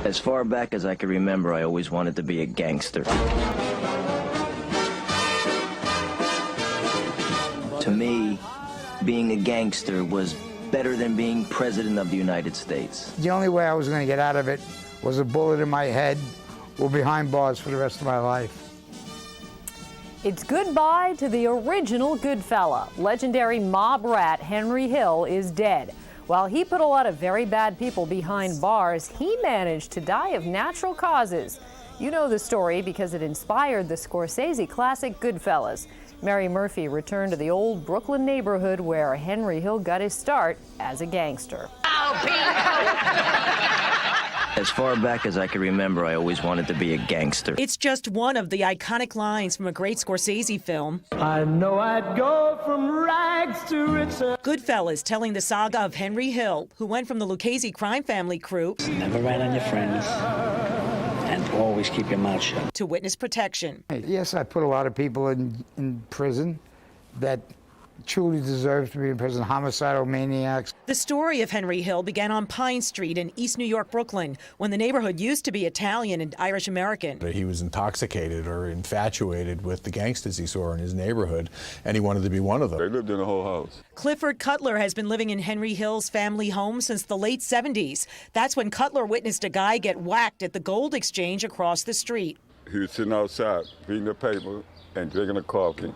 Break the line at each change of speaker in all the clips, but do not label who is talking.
As far back as I can remember, I always wanted to be a gangster. To me, being a gangster was better than being president of the United States.
The only way I was going to get out of it was a bullet in my head or behind bars for the rest of my life.
It's goodbye to the original Goodfella. Legendary mob rat Henry Hill is dead. While he put a lot of very bad people behind bars, he managed to die of natural causes. You know the story because it inspired the Scorsese classic Goodfellas. Mary Murphy returned to the old Brooklyn neighborhood where Henry Hill got his start as a gangster.
As far back as I can remember, I always wanted to be a gangster.
It's just one of the iconic lines from a great Scorsese film.
I know I'd go from rags to riches.
Goodfellas, telling the saga of Henry Hill, who went from the Lucchese crime family crew
Never rat on your friends, and always keep your mouth shut.
to witness protection.
Yes, I put a lot of people in prison that truly deserve to be in prison, homicidal maniacs.
The story of Henry Hill began on Pine Street in East New York, Brooklyn, when the neighborhood used to be Italian and Irish American.
He was intoxicated or infatuated with the gangsters he saw in his neighborhood, and he wanted to be one of them.
They lived in a whole house.
Clifford Cutler has been living in Henry Hill's family home since the late 70s. That's when Cutler witnessed a guy get whacked at the gold exchange across the street.
He was sitting outside reading the paper and drinking a coffee,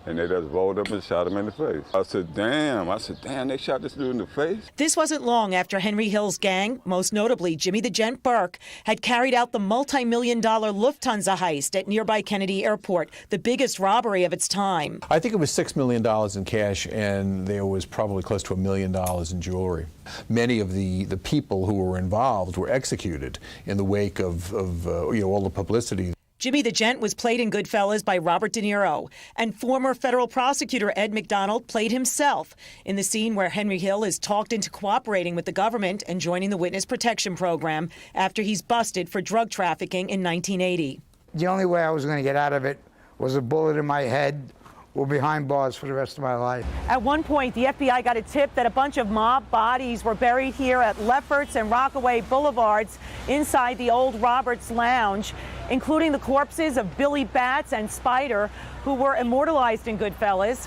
and they just rolled up and shot him in the face. I said, damn, they shot this dude in the face?
This wasn't long after Henry Hill's gang, most notably Jimmy the Gent Burke, had carried out the multi-million-dollar Lufthansa heist at nearby Kennedy Airport, the biggest robbery of its time.
I think it was $6 million in cash, and there was probably close to $1 million in jewelry. Many of the people who were involved were executed in the wake of all the publicity.
Jimmy the Gent was played in Goodfellas by Robert De Niro, and former federal prosecutor Ed McDonald played himself in the scene where Henry Hill is talked into cooperating with the government and joining the Witness Protection Program after he's busted for drug trafficking in 1980.
The only way I was going to get out of it was a bullet in my head or behind bars for the rest of my life.
At one point, the FBI got a tip that a bunch of mob bodies were buried here at Lefferts and Rockaway Boulevards inside the old Roberts Lounge, including the corpses of Billy Batts and Spider, who were immortalized in Goodfellas.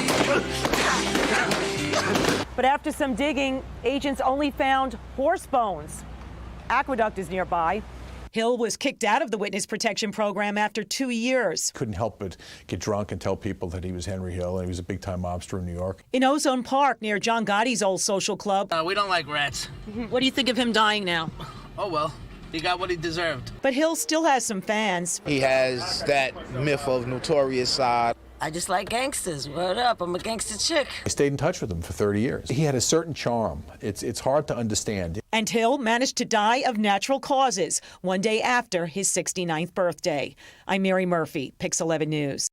But after some digging, agents only found horse bones. Aqueduct is nearby.
Hill was kicked out of the Witness Protection Program after 2 years.
Couldn't help but get drunk and tell people that he was Henry Hill and he was a big-time mobster in New York.
In Ozone Park, near John Gotti's old social club.
We don't like rats.
What do you think of him dying now?
Oh, well, he got what he deserved.
But Hill still has some fans.
He has that myth of notorious side.
I just like gangsters. Word up, I'm a gangster chick.
I stayed in touch with him for 30 years. He had a certain charm. It's hard to understand.
And Hill managed to die of natural causes one day after his 69th birthday. I'm Mary Murphy, Pix 11 News.